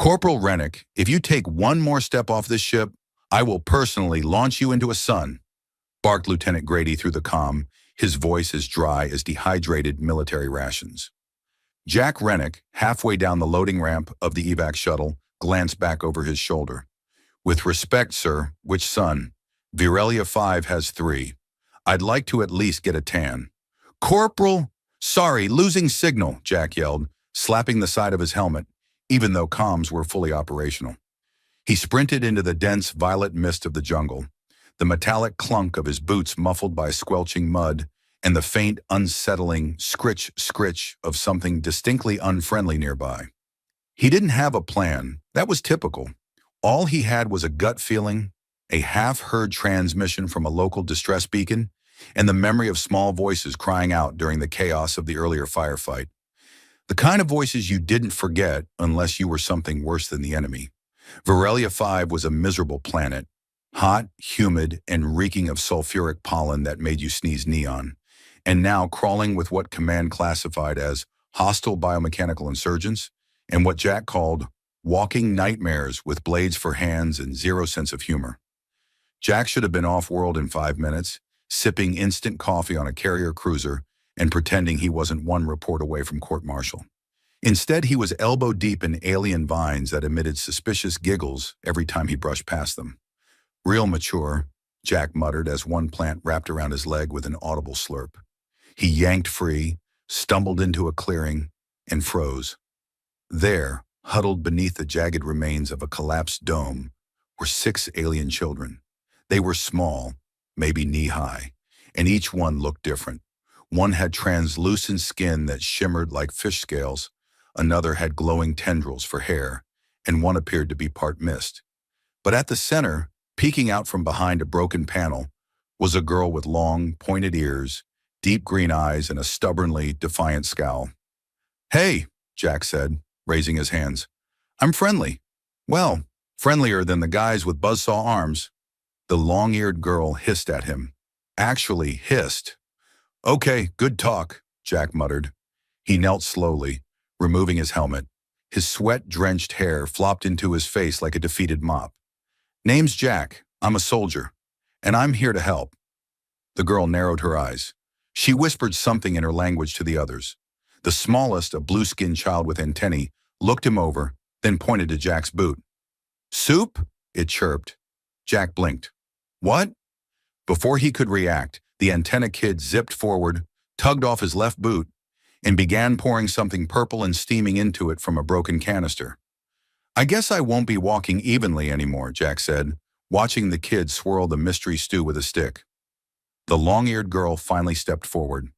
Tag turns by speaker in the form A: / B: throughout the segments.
A: Corporal Rennick, if you take one more step off this ship, I will personally launch you into a sun, barked Lieutenant Grady through the comm, his voice as dry as dehydrated military rations. Jack Rennick, halfway down the loading ramp of the evac shuttle, glanced back over his shoulder. With respect, sir, which sun? Virelia 5 has 3. I'd like to at least get a tan. Corporal! Sorry, losing signal, Jack yelled, slapping the side of his helmet, even though comms were fully operational. He sprinted into the dense violet mist of the jungle, the metallic clunk of his boots muffled by squelching mud, and the faint, unsettling scritch of something distinctly unfriendly nearby. He didn't have a plan. That was typical. All he had was a gut feeling, a half-heard transmission from a local distress beacon, and the memory of small voices crying out during the chaos of the earlier firefight. The kind of voices you didn't forget unless you were something worse than the enemy. Virelia 5 was a miserable planet, hot, humid, and reeking of sulfuric pollen that made you sneeze neon, and now crawling with what Command classified as hostile biomechanical insurgents and what Jack called walking nightmares with blades for hands and zero sense of humor. Jack should have been off-world in 5 minutes, sipping instant coffee on a carrier cruiser and pretending he wasn't one report away from court-martial. Instead, he was elbow-deep in alien vines that emitted suspicious giggles every time he brushed past them. Real mature, Jack muttered as one plant wrapped around his leg with an audible slurp. He yanked free, stumbled into a clearing, and froze. There, huddled beneath the jagged remains of a collapsed dome, were 6 alien children. They were small, maybe knee-high, and each one looked different. One had translucent skin that shimmered like fish scales, another had glowing tendrils for hair, and one appeared to be part mist. But at the center, peeking out from behind a broken panel, was a girl with long, pointed ears, deep green eyes, and a stubbornly defiant scowl. "Hey," Jack said, raising his hands. "I'm friendly. Well, friendlier than the guys with buzzsaw arms." The long-eared girl hissed at him. Actually hissed. "Okay, good talk," Jack muttered. He knelt slowly, removing his helmet. His sweat-drenched hair flopped into his face like a defeated mop. "Name's Jack. I'm a soldier, and I'm here to help." The girl narrowed her eyes. She whispered something in her language to the others. The smallest, a blue-skinned child with antennae, looked him over, then pointed to Jack's boot. "Soup?" it chirped. Jack blinked. "What?" Before he could react, the antenna kid zipped forward, tugged off his left boot, and began pouring something purple and steaming into it from a broken canister. "I guess I won't be walking evenly anymore," Jack said, watching the kid swirl the mystery stew with a stick. The long-eared girl finally stepped forward.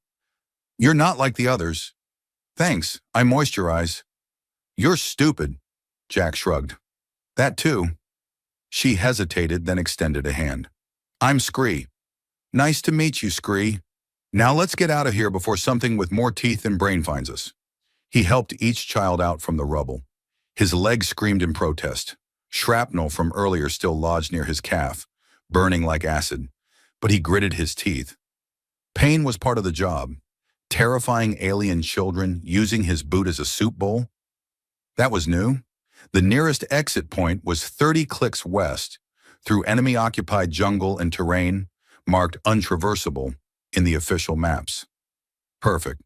A: "You're not like the others." "Thanks, I moisturize." "You're stupid," Jack shrugged. "That too." She hesitated, then extended a hand. "I'm Scree." "Nice to meet you, Scree. Now let's get out of here before something with more teeth than brain finds us." He helped each child out from the rubble. His legs screamed in protest. Shrapnel from earlier still lodged near his calf, burning like acid, but he gritted his teeth. Pain was part of the job. Terrifying alien children using his boot as a soup bowl? That was new. The nearest exit point was 30 clicks west, through enemy-occupied jungle and terrain, marked untraversable in the official maps. Perfect.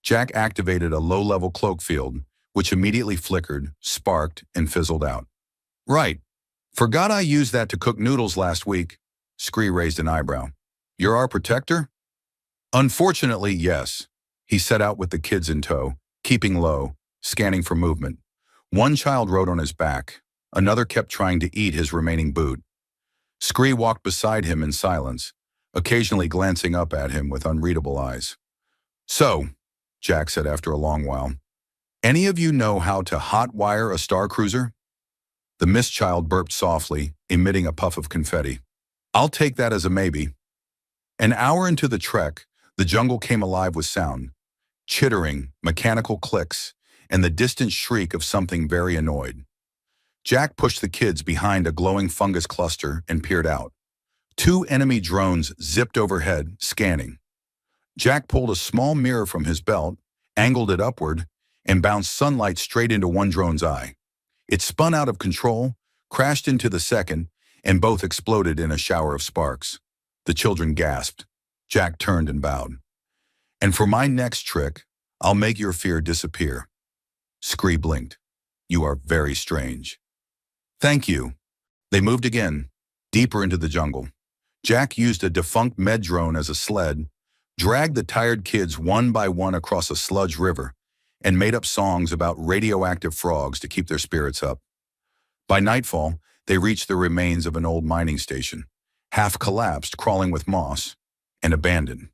A: Jack activated a low-level cloak field, which immediately flickered, sparked, and fizzled out. "Right. Forgot I used that to cook noodles last week." Scree raised an eyebrow. "You're our protector?" "Unfortunately, yes." He set out with the kids in tow, keeping low, scanning for movement. One child rode on his back. Another kept trying to eat his remaining boot. Scree walked beside him in silence, occasionally glancing up at him with unreadable eyes. "So," Jack said after a long while, "any of you know how to hot-wire a star cruiser?" The mist child burped softly, emitting a puff of confetti. "I'll take that as a maybe." An hour into the trek, the jungle came alive with sound. Chittering, mechanical clicks, and the distant shriek of something very annoyed. Jack pushed the kids behind a glowing fungus cluster and peered out. 2 enemy drones zipped overhead, scanning. Jack pulled a small mirror from his belt, angled it upward, and bounced sunlight straight into one drone's eye. It spun out of control, crashed into the second, and both exploded in a shower of sparks. The children gasped. Jack turned and bowed. "And for my next trick, I'll make your fear disappear." Scree blinked. "You are very strange." "Thank you." They moved again, deeper into the jungle. Jack used a defunct med drone as a sled, dragged the tired kids one by one across a sludge river, and made up songs about radioactive frogs to keep their spirits up. By nightfall, they reached the remains of an old mining station, half collapsed, crawling with moss, and abandoned.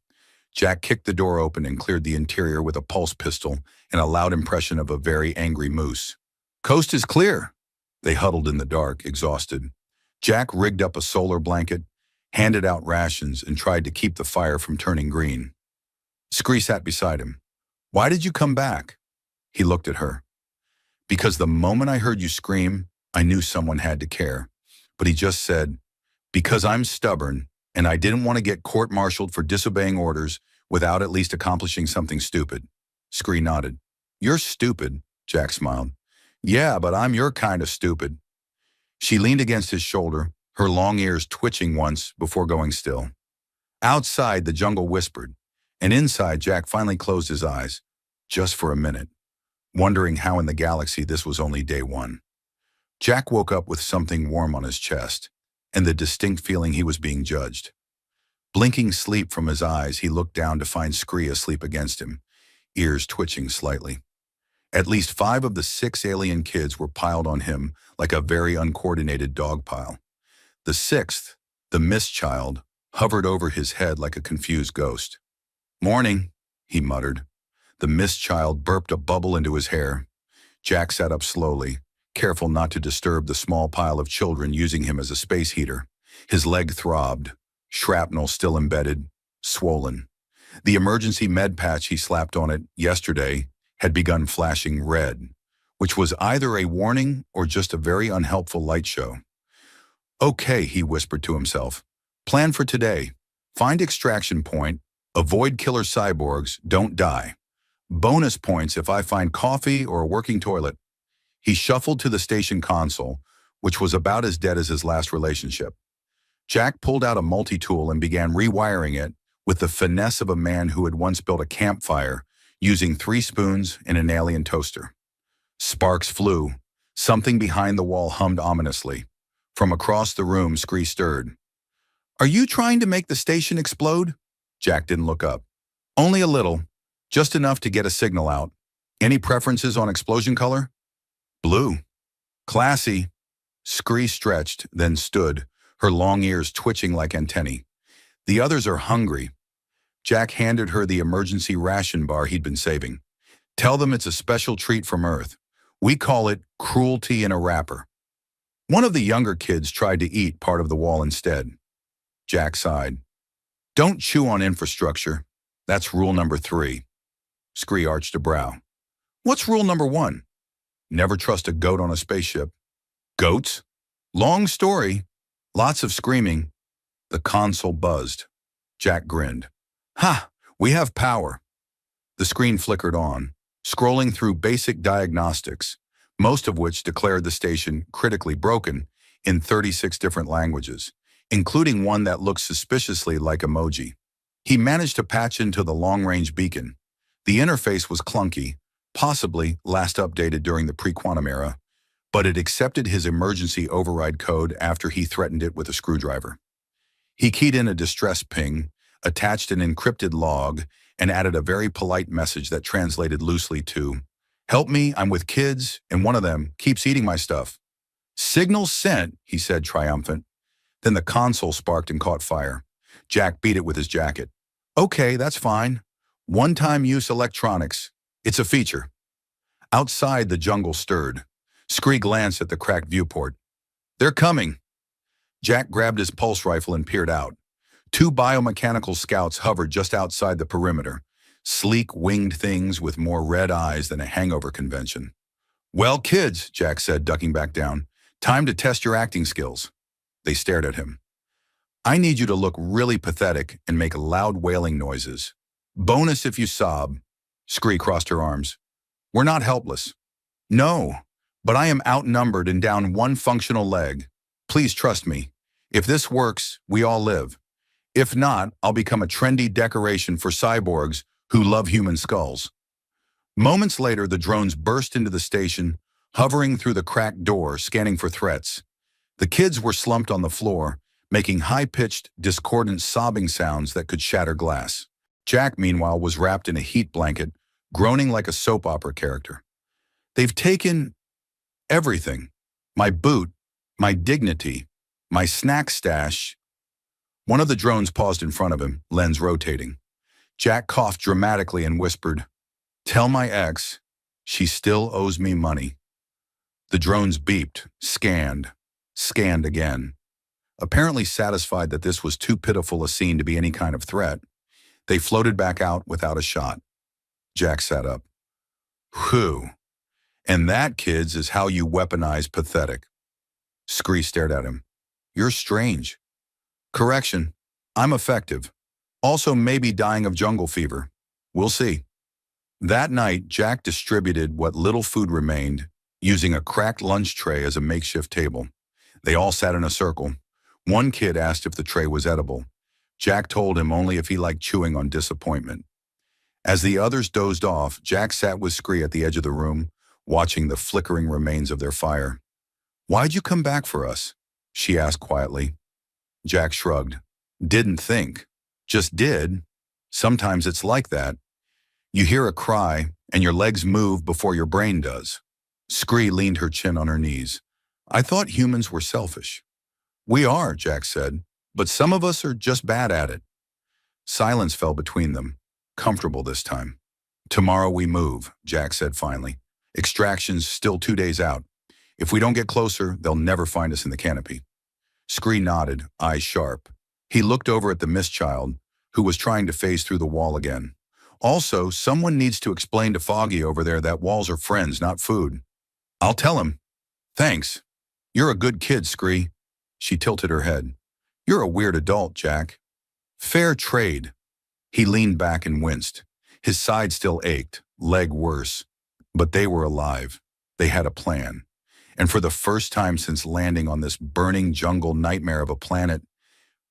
A: Jack kicked the door open and cleared the interior with a pulse pistol and a loud impression of a very angry moose. "Coast is clear." They huddled in the dark, exhausted. Jack rigged up a solar blanket, handed out rations, and tried to keep the fire from turning green. Scree sat beside him. "Why did you come back?" He looked at her. "Because the moment I heard you scream, I knew someone had to care." But he just said, "Because I'm stubborn, and I didn't want to get court-martialed for disobeying orders without at least accomplishing something stupid." Scree nodded. "You're stupid," Jack smiled. "Yeah, but I'm your kind of stupid." She leaned against his shoulder, her long ears twitching once before going still. Outside, the jungle whispered, and inside, Jack finally closed his eyes, just for a minute, wondering how in the galaxy this was only day one. Jack woke up with something warm on his chest, and the distinct feeling he was being judged. Blinking sleep from his eyes, he looked down to find Scree asleep against him, ears twitching slightly. At least 5 of the 6 alien kids were piled on him like a very uncoordinated dog pile. The 6th, the mist child, hovered over his head like a confused ghost. "Morning," he muttered. The mist child burped a bubble into his hair. Jack sat up slowly, careful not to disturb the small pile of children using him as a space heater. His leg throbbed, shrapnel still embedded, swollen. The emergency med patch he slapped on it yesterday had begun flashing red, which was either a warning or just a very unhelpful light show. "Okay," he whispered to himself. "Plan for today. Find extraction point, avoid killer cyborgs, don't die. Bonus points if I find coffee or a working toilet." He shuffled to the station console, which was about as dead as his last relationship. Jack pulled out a multi-tool and began rewiring it with the finesse of a man who had once built a campfire using 3 spoons and an alien toaster. Sparks flew. Something behind the wall hummed ominously. From across the room, Scree stirred. "Are you trying to make the station explode?" Jack didn't look up. "Only a little. Just enough to get a signal out. Any preferences on explosion color?" "Blue." "Classy." Scree stretched, then stood, her long ears twitching like antennae. "The others are hungry." Jack handed her the emergency ration bar he'd been saving. "Tell them it's a special treat from Earth. We call it cruelty in a wrapper." One of the younger kids tried to eat part of the wall instead. Jack sighed. "Don't chew on infrastructure. That's rule number 3. Scree arched a brow. "What's rule number 1? "Never trust a goat on a spaceship." "Goats?" "Long story. Lots of screaming." The console buzzed. Jack grinned. "Ha! We have power." The screen flickered on, scrolling through basic diagnostics, most of which declared the station critically broken in 36 different languages, including one that looked suspiciously like emoji. He managed to patch into the long-range beacon. The interface was clunky, possibly last updated during the pre-quantum era, but it accepted his emergency override code after he threatened it with a screwdriver. He keyed in a distress ping, attached an encrypted log, and added a very polite message that translated loosely to, "Help me, I'm with kids, and one of them keeps eating my stuff." "Signal sent," he said, triumphant. Then the console sparked and caught fire. Jack beat it with his jacket. "Okay, that's fine. One-time use electronics. It's a feature." Outside, the jungle stirred. Scree glanced at the cracked viewport. "They're coming." Jack grabbed his pulse rifle and peered out. 2 biomechanical scouts hovered just outside the perimeter, sleek winged things with more red eyes than a hangover convention. "Well, kids," Jack said, ducking back down, "time to test your acting skills." They stared at him. "I need you to look really pathetic and make loud wailing noises. Bonus if you sob." Scree crossed her arms. "We're not helpless." "No, But I am outnumbered and down one functional leg. Please trust me. If this works, we all live. If not, I'll become a trendy decoration for cyborgs who love human skulls." Moments later, the drones burst into the station, hovering through the cracked door, scanning for threats. The kids were slumped on the floor, making high-pitched, discordant sobbing sounds that could shatter glass. Jack, meanwhile, was wrapped in a heat blanket, groaning like a soap opera character. "They've taken everything. My boot, my dignity, my snack stash." One of the drones paused in front of him, lens rotating. Jack coughed dramatically and whispered, "Tell my ex, she still owes me money." The drones beeped, scanned again. Apparently satisfied that this was too pitiful a scene to be any kind of threat, they floated back out without a shot. Jack sat up. "Whew. And that, kids, is how you weaponize pathetic." Scree stared at him. "You're strange." "Correction. I'm effective. Also maybe dying of jungle fever. We'll see." That night, Jack distributed what little food remained, using a cracked lunch tray as a makeshift table. They all sat in a circle. One kid asked if the tray was edible. Jack told him only if he liked chewing on disappointment. As the others dozed off, Jack sat with Scree at the edge of the room, watching the flickering remains of their fire. "Why'd you come back for us?" she asked quietly. Jack shrugged. "Didn't think. Just did. Sometimes it's like that. You hear a cry, and your legs move before your brain does." Scree leaned her chin on her knees. "I thought humans were selfish." "We are," Jack said, "but some of us are just bad at it." Silence fell between them, comfortable this time. "Tomorrow we move," Jack said finally. "Extraction's still 2 days out. If we don't get closer, they'll never find us in the canopy." Scree nodded, eyes sharp. He looked over at the mist child, who was trying to phase through the wall again. "Also, someone needs to explain to Foggy over there that walls are friends, not food." "I'll tell him." "Thanks. You're a good kid, Scree." She tilted her head. "You're a weird adult, Jack." "Fair trade." He leaned back and winced. His side still ached, leg worse. But they were alive. They had a plan. And for the first time since landing on this burning jungle nightmare of a planet,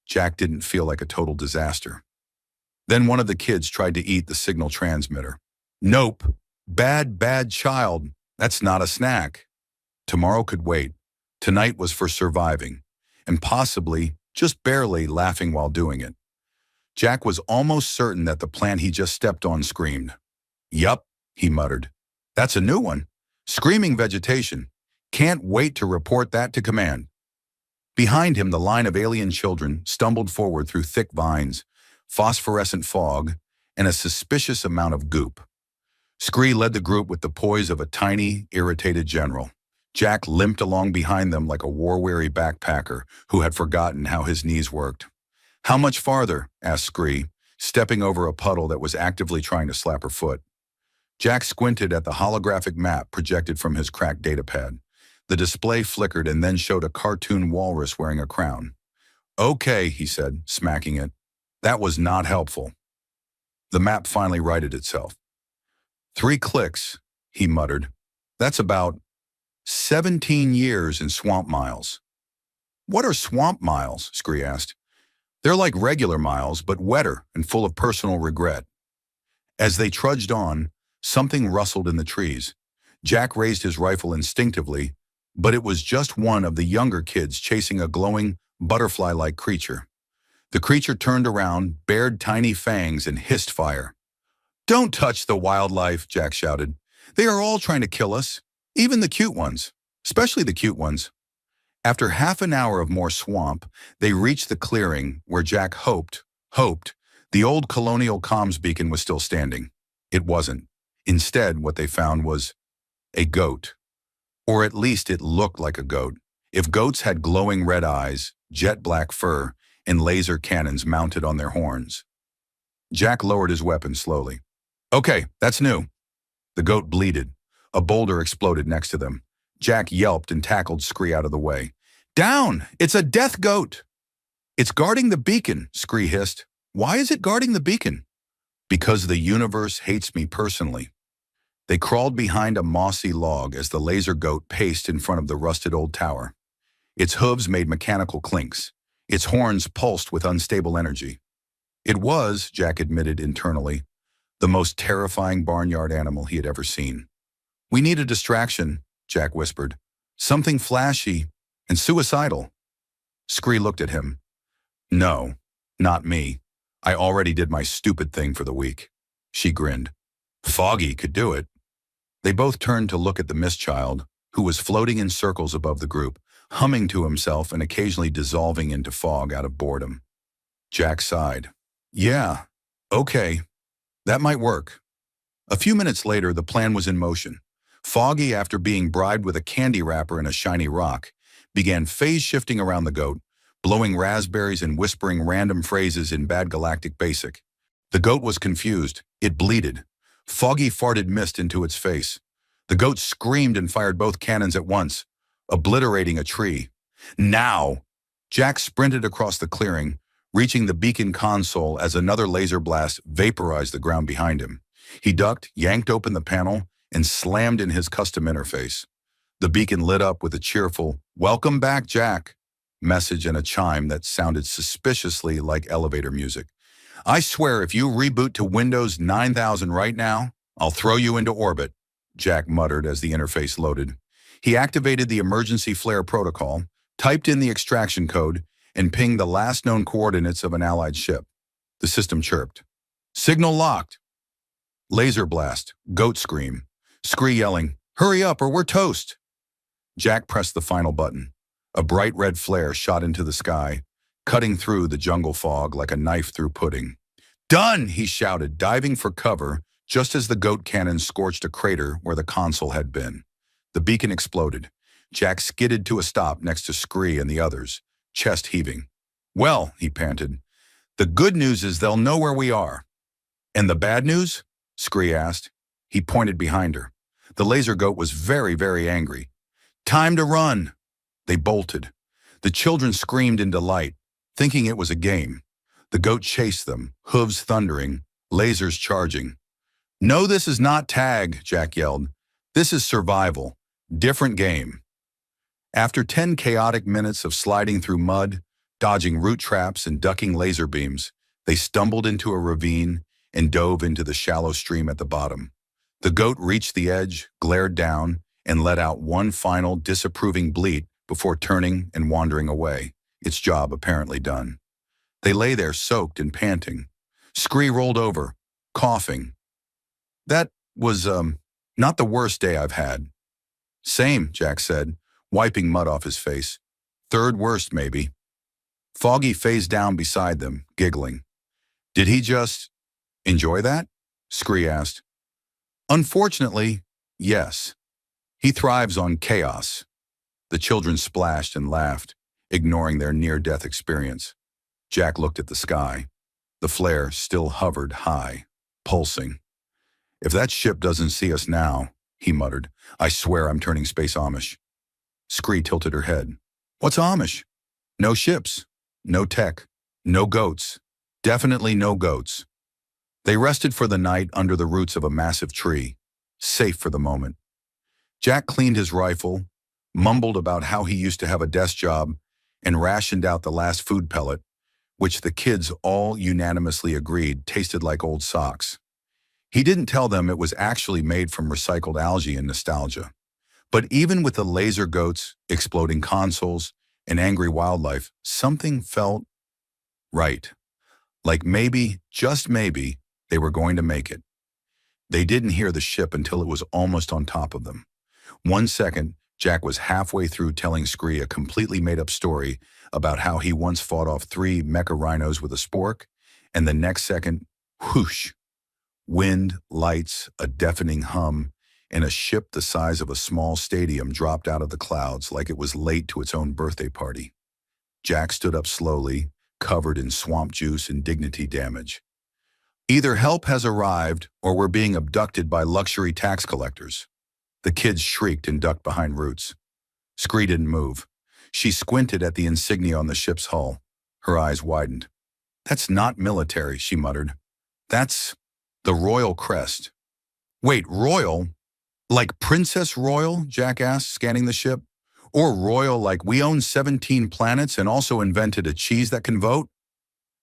A: Jack didn't feel like a total disaster. Then one of the kids tried to eat the signal transmitter. "Nope. Bad child. That's not a snack." Tomorrow could wait. Tonight was for surviving, and possibly, just barely, laughing while doing it. Jack was almost certain that the plant he just stepped on screamed. "Yup," he muttered. "That's a new one. Screaming vegetation. Can't wait to report that to command." Behind him, the line of alien children stumbled forward through thick vines, phosphorescent fog, and a suspicious amount of goop. Scree led the group with the poise of a tiny, irritated general. Jack limped along behind them like a war-weary backpacker who had forgotten how his knees worked. "How much farther?" asked Scree, stepping over a puddle that was actively trying to slap her foot. Jack squinted at the holographic map projected from his cracked datapad. The display flickered and then showed a cartoon walrus wearing a crown. "Okay," he said, smacking it. "That was not helpful." The map finally righted itself. 3 clicks, he muttered. "That's about 17 years in swamp miles." "What are swamp miles?" Scree asked. "They're like regular miles, but wetter and full of personal regret." As they trudged on, something rustled in the trees. Jack raised his rifle instinctively, but it was just one of the younger kids chasing a glowing, butterfly-like creature. The creature turned around, bared tiny fangs, and hissed fire. "Don't touch the wildlife," Jack shouted. "They are all trying to kill us, even the cute ones, especially the cute ones." After half an hour of more swamp, they reached the clearing where Jack hoped, the old colonial comms beacon was still standing. It wasn't. Instead, what they found was a goat. Or at least it looked like a goat. If goats had glowing red eyes, jet black fur, and laser cannons mounted on their horns. Jack lowered his weapon slowly. "Okay, that's new." The goat bleated. A boulder exploded next to them. Jack yelped and tackled Scree out of the way. "Down! It's a death goat!" "It's guarding the beacon," Scree hissed. "Why is it guarding the beacon?" "Because the universe hates me personally." They crawled behind a mossy log as the laser goat paced in front of the rusted old tower. Its hooves made mechanical clinks. Its horns pulsed with unstable energy. It was, Jack admitted internally, the most terrifying barnyard animal he had ever seen. "We need a distraction," Jack whispered. "Something flashy and suicidal." Scree looked at him. "No, not me. I already did my stupid thing for the week." She grinned. "Foggy could do it." They both turned to look at the mist child, who was floating in circles above the group, humming to himself and occasionally dissolving into fog out of boredom. Jack sighed. "Yeah, okay, that might work." A few minutes later, the plan was in motion. Foggy, after being bribed with a candy wrapper and a shiny rock, began phase-shifting around the goat, blowing raspberries and whispering random phrases in bad Galactic Basic. The goat was confused. It bleated. Foggy farted mist into its face. The goat screamed and fired both cannons at once, obliterating a tree. "Now!" Jack sprinted across the clearing, reaching the beacon console as another laser blast vaporized the ground behind him. He ducked, yanked open the panel, and slammed in his custom interface. The beacon lit up with a cheerful, "Welcome back, Jack," message and a chime that sounded suspiciously like elevator music. "I swear if you reboot to Windows 9000 right now, I'll throw you into orbit," Jack muttered as the interface loaded. He activated the emergency flare protocol, typed in the extraction code, and pinged the last known coordinates of an allied ship. The system chirped. "Signal locked." Laser blast, goat scream, Scree yelling, "Hurry up or we're toast." Jack pressed the final button. A bright red flare shot into the sky, cutting through the jungle fog like a knife through pudding. "Done!" he shouted, diving for cover just as the goat cannon scorched a crater where the console had been. The beacon exploded. Jack skidded to a stop next to Scree and the others, chest heaving. "Well," he panted, "the good news is they'll know where we are." "And the bad news?" Scree asked. He pointed behind her. The laser goat was very, very angry. "Time to run!" They bolted. The children screamed in delight, thinking it was a game. The goat chased them, hooves thundering, lasers charging. "No, this is not tag," Jack yelled. "This is survival. Different game." After 10 chaotic minutes of sliding through mud, dodging root traps and ducking laser beams, they stumbled into a ravine and dove into the shallow stream at the bottom. The goat reached the edge, glared down, and let out one final disapproving bleat before turning and wandering away, its job apparently done. They lay there soaked and panting. Scree rolled over, coughing. "That was, not the worst day I've had." "Same," Jack said, wiping mud off his face. "Third worst, maybe." Foggy phased down beside them, giggling. "Did he just enjoy that?" Scree asked. "Unfortunately, yes. He thrives on chaos." The children splashed and laughed, ignoring their near-death experience. Jack looked at the sky. The flare still hovered high, pulsing. "If that ship doesn't see us now," he muttered, "I swear I'm turning space Amish." Scree tilted her head. "What's Amish?" "No ships, no tech, no goats. Definitely no goats." They rested for the night under the roots of a massive tree, safe for the moment. Jack cleaned his rifle, mumbled about how he used to have a desk job, and rationed out the last food pellet, which the kids all unanimously agreed tasted like old socks. He didn't tell them it was actually made from recycled algae and nostalgia. But even with the laser goats, exploding consoles, and angry wildlife, something felt right. Like maybe, just maybe, they were going to make it. They didn't hear the ship until it was almost on top of them. 1 second, Jack was halfway through telling Scree a completely made-up story about how he once fought off 3 mecha rhinos with a spork, and the next second, whoosh, wind, lights, a deafening hum, and a ship the size of a small stadium dropped out of the clouds like it was late to its own birthday party. Jack stood up slowly, covered in swamp juice and dignity damage. "Either help has arrived or we're being abducted by luxury tax collectors." The kids shrieked and ducked behind roots. Scree didn't move. She squinted at the insignia on the ship's hull. Her eyes widened. "That's not military," she muttered. "That's the royal crest." "Wait, royal? Like Princess Royal? Jack asked, scanning the ship. Or royal like we own 17 planets and also invented a cheese that can vote?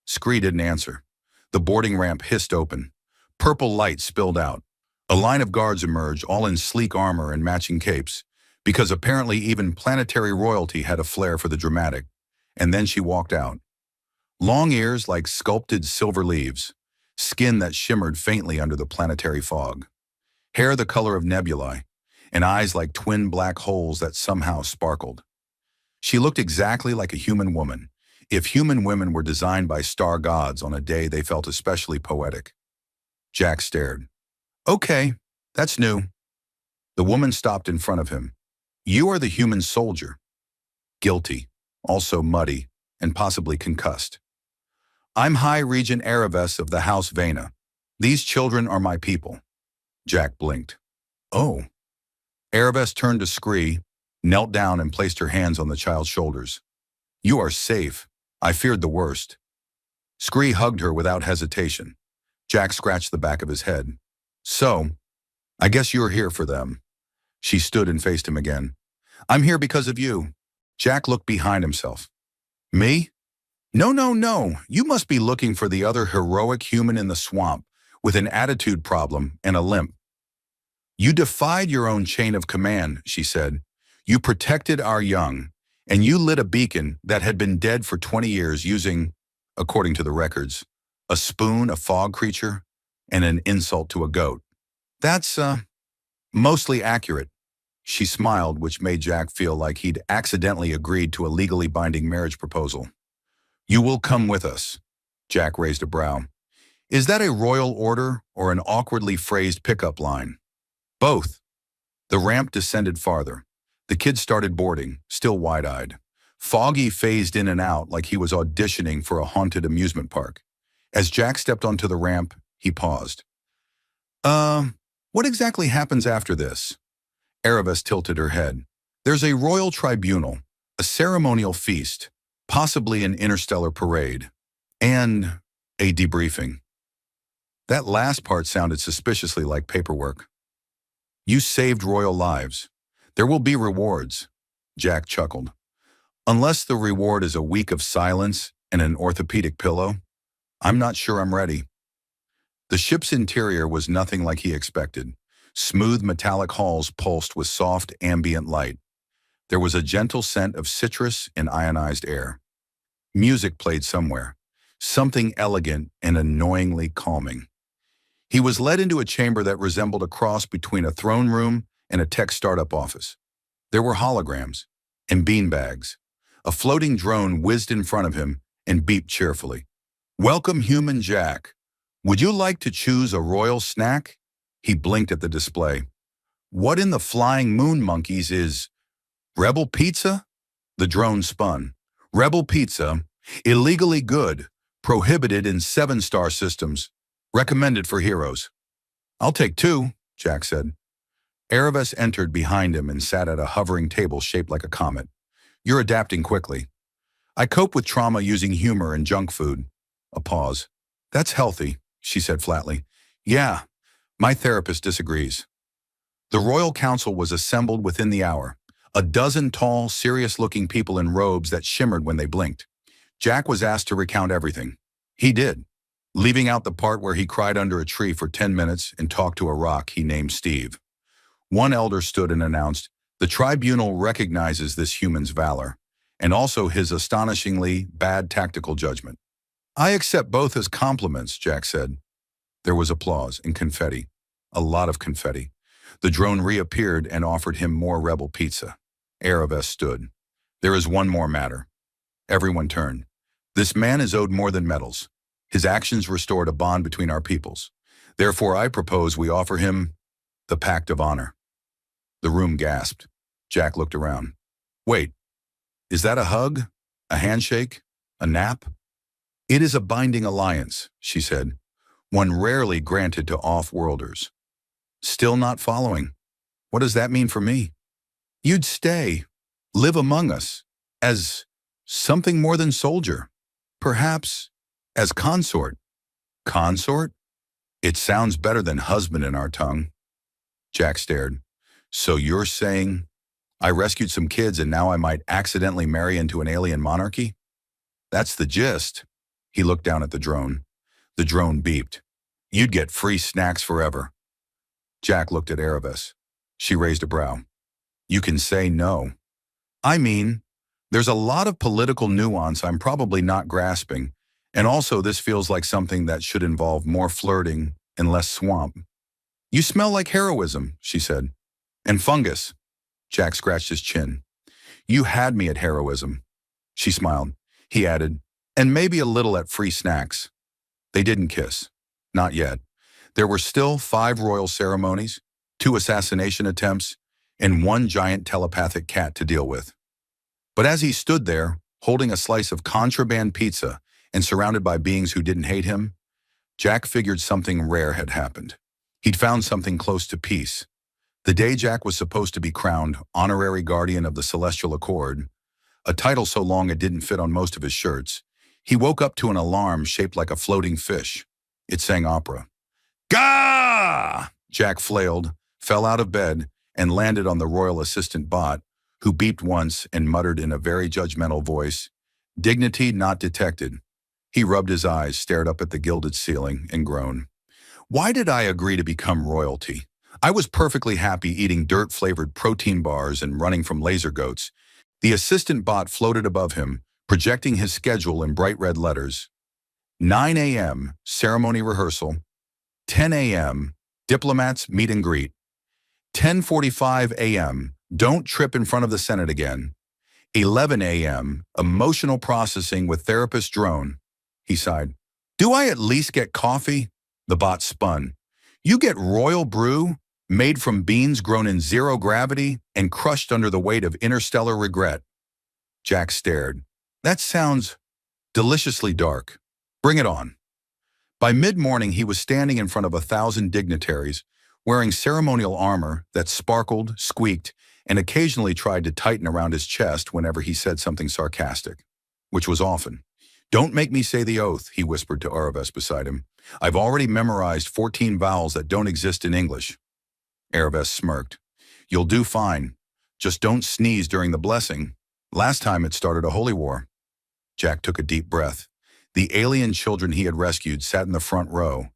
A: Scree didn't answer. The boarding ramp hissed open. Purple light spilled out. A line of guards emerged, all in sleek armor and matching capes, because apparently even planetary royalty had a flair for the dramatic. And then she walked out. Long ears like sculpted silver leaves, skin that shimmered faintly under the planetary fog, hair the color of nebulae, and eyes like twin black holes that somehow sparkled. She looked exactly like a human woman, if human women were designed by star gods on a day they felt especially poetic. Jack stared. Okay, that's new. The woman stopped in front of him. You are the human soldier. Guilty, also muddy, and possibly concussed. I'm High Regent Ereves of the House Vena. These children are my people. Jack blinked. Oh. Ereves turned to Scree, knelt down and placed her hands on the child's shoulders. You are safe. I feared the worst. Scree hugged her without hesitation. Jack scratched the back of his head. So, I guess you're here for them. She stood and faced him again. I'm here because of you. Jack looked behind himself. Me? No, no, no. You must be looking for the other heroic human in the swamp with an attitude problem and a limp. You defied your own chain of command, she said. You protected our young, and you lit a beacon that had been dead for 20 years using, according to the records, a spoon, a fog creature, and an insult to a goat. That's, mostly accurate. She smiled, which made Jack feel like he'd accidentally agreed to a legally binding marriage proposal. You will come with us. Jack raised a brow. Is that a royal order or an awkwardly phrased pickup line? Both. The ramp descended farther. The kids started boarding, still wide-eyed. Foggy phased in and out like he was auditioning for a haunted amusement park. As Jack stepped onto the ramp, he paused. What exactly happens after this? Ereves tilted her head. There's a royal tribunal, a ceremonial feast, possibly an interstellar parade, and a debriefing. That last part sounded suspiciously like paperwork. You saved royal lives. There will be rewards. Jack chuckled. Unless the reward is a week of silence and an orthopedic pillow, I'm not sure I'm ready. The ship's interior was nothing like he expected. Smooth metallic halls pulsed with soft ambient light. There was a gentle scent of citrus and ionized air. Music played somewhere, something elegant and annoyingly calming. He was led into a chamber that resembled a cross between a throne room and a tech startup office. There were holograms and beanbags. A floating drone whizzed in front of him and beeped cheerfully. Welcome, human Jack. Would you like to choose a royal snack? He blinked at the display. What in the flying moon monkeys is Rebel Pizza? The drone spun. Rebel Pizza, illegally good, prohibited in 7-star systems, recommended for heroes. I'll take 2, Jack said. Ereves entered behind him and sat at a hovering table shaped like a comet. You're adapting quickly. I cope with trauma using humor and junk food. A pause. That's healthy, she said flatly. Yeah, my therapist disagrees. The Royal Council was assembled within the hour. A dozen tall, serious-looking people in robes that shimmered when they blinked. Jack was asked to recount everything. He did, leaving out the part where he cried under a tree for 10 minutes and talked to a rock he named Steve. One elder stood and announced, the tribunal recognizes this human's valor, and also his astonishingly bad tactical judgment. I accept both as compliments, Jack said. There was applause and confetti. A lot of confetti. The drone reappeared and offered him more Rebel Pizza. Ereves stood. There is one more matter. Everyone turned. This man is owed more than medals. His actions restored a bond between our peoples. Therefore, I propose we offer him the Pact of Honor. The room gasped. Jack looked around. Wait, is that a hug? A handshake? A nap? It is a binding alliance, she said, one rarely granted to off-worlders. Still not following. What does that mean for me? You'd stay, live among us, as something more than soldier. Perhaps as consort. Consort? It sounds better than husband in our tongue. Jack stared. So you're saying I rescued some kids and now I might accidentally marry into an alien monarchy? That's the gist. He looked down at the drone. The drone beeped. You'd get free snacks forever. Jack looked at Erebus. She raised a brow. You can say no. I mean, there's a lot of political nuance I'm probably not grasping, and also this feels like something that should involve more flirting and less swamp. You smell like heroism, she said. And fungus. Jack scratched his chin. You had me at heroism. She smiled. He added, and maybe a little at free snacks. They didn't kiss. Not yet. There were still 5 royal ceremonies, 2 assassination attempts, and 1 giant telepathic cat to deal with. But as he stood there, holding a slice of contraband pizza and surrounded by beings who didn't hate him, Jack figured something rare had happened. He'd found something close to peace. The day Jack was supposed to be crowned honorary guardian of the Celestial Accord, a title so long it didn't fit on most of his shirts, he woke up to an alarm shaped like a floating fish. It sang opera. Gah! Jack flailed, fell out of bed, and landed on the royal assistant bot, who beeped once and muttered in a very judgmental voice, dignity not detected. He rubbed his eyes, stared up at the gilded ceiling, and groaned. Why did I agree to become royalty? I was perfectly happy eating dirt-flavored protein bars and running from laser goats. The assistant bot floated above him, projecting his schedule in bright red letters. 9 a.m., ceremony rehearsal. 10 a.m., diplomats meet and greet. 10:45 a.m., don't trip in front of the Senate again. 11 a.m., emotional processing with therapist drone. He sighed. Do I at least get coffee? The bot spun. You get royal brew, made from beans grown in zero gravity and crushed under the weight of interstellar regret. Jack stared. That sounds deliciously dark. Bring it on. By mid-morning, he was standing in front of 1,000 dignitaries, wearing ceremonial armor that sparkled, squeaked, and occasionally tried to tighten around his chest whenever he said something sarcastic, which was often. Don't make me say the oath, he whispered to Erebus beside him. I've already memorized 14 vowels that don't exist in English. Erebus smirked. You'll do fine. Just don't sneeze during the blessing. Last time it started a holy war. Jack took a deep breath. The alien children he had rescued sat in the front row,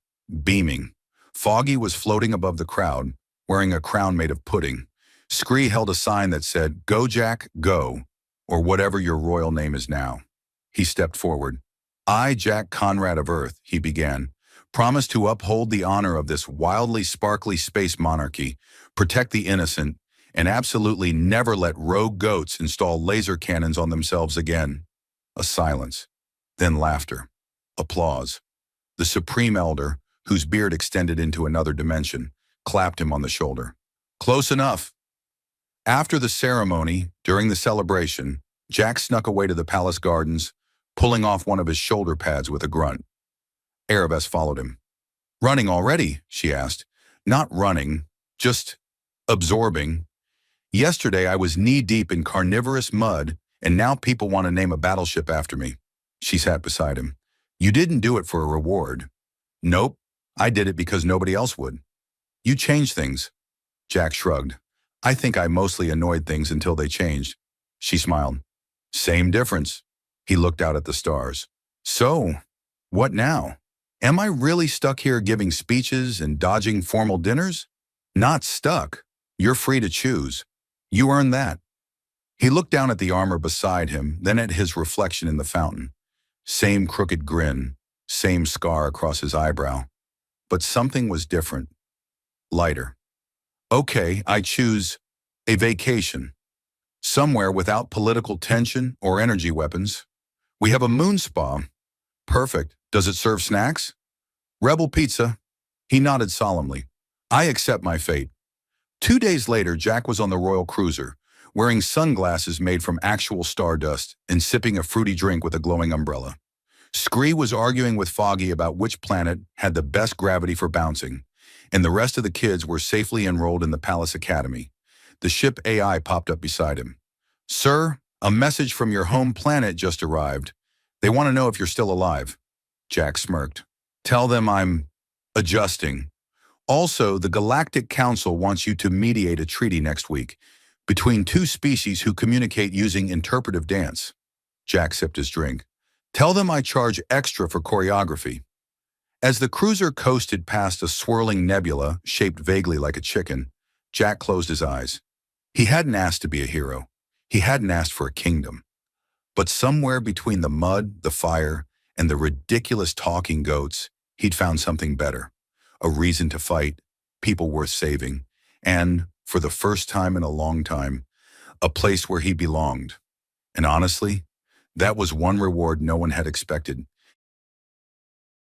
A: beaming. Foggy was floating above the crowd, wearing a crown made of pudding. Scree held a sign that said, Go Jack, go, or whatever your royal name is now. He stepped forward. I, Jack Conrad of Earth, he began, promise to uphold the honor of this wildly sparkly space monarchy, protect the innocent, and absolutely never let rogue goats install laser cannons on themselves again. A silence. Then laughter. Applause. The Supreme Elder, whose beard extended into another dimension, clapped him on the shoulder. Close enough. After the ceremony, during the celebration, Jack snuck away to the palace gardens, pulling off one of his shoulder pads with a grunt. Erebus followed him. Running already? She asked. Not running, just absorbing. Yesterday I was knee-deep in carnivorous mud, and now people want to name a battleship after me. She sat beside him. You didn't do it for a reward. Nope, I did it because nobody else would. You changed things. Jack shrugged. I think I mostly annoyed things until they changed. She smiled. Same difference. He looked out at the stars. So, what now? Am I really stuck here giving speeches and dodging formal dinners? Not stuck. You're free to choose. You earned that. He looked down at the armor beside him, then at his reflection in the fountain. Same crooked grin, same scar across his eyebrow. But something was different. Lighter. Okay, I choose a vacation. Somewhere without political tension or energy weapons. We have a moon spa. Perfect. Does it serve snacks? Rebel pizza. He nodded solemnly. I accept my fate. 2 days later, Jack was on the royal cruiser, wearing sunglasses made from actual stardust and sipping a fruity drink with a glowing umbrella. Scree was arguing with Foggy about which planet had the best gravity for bouncing, and the rest of the kids were safely enrolled in the Palace Academy. The ship AI popped up beside him. Sir, a message from your home planet just arrived. They want to know if you're still alive. Jack smirked. Tell them I'm adjusting. Also, the Galactic Council wants you to mediate a treaty next week between two species who communicate using interpretive dance. Jack sipped his drink. Tell them I charge extra for choreography. As the cruiser coasted past a swirling nebula shaped vaguely like a chicken, Jack closed his eyes. He hadn't asked to be a hero. He hadn't asked for a kingdom. But somewhere between the mud, the fire, and the ridiculous talking goats, he'd found something better. A reason to fight, people worth saving, and, for the first time in a long time, a place where he belonged. And honestly, that was one reward no one had expected.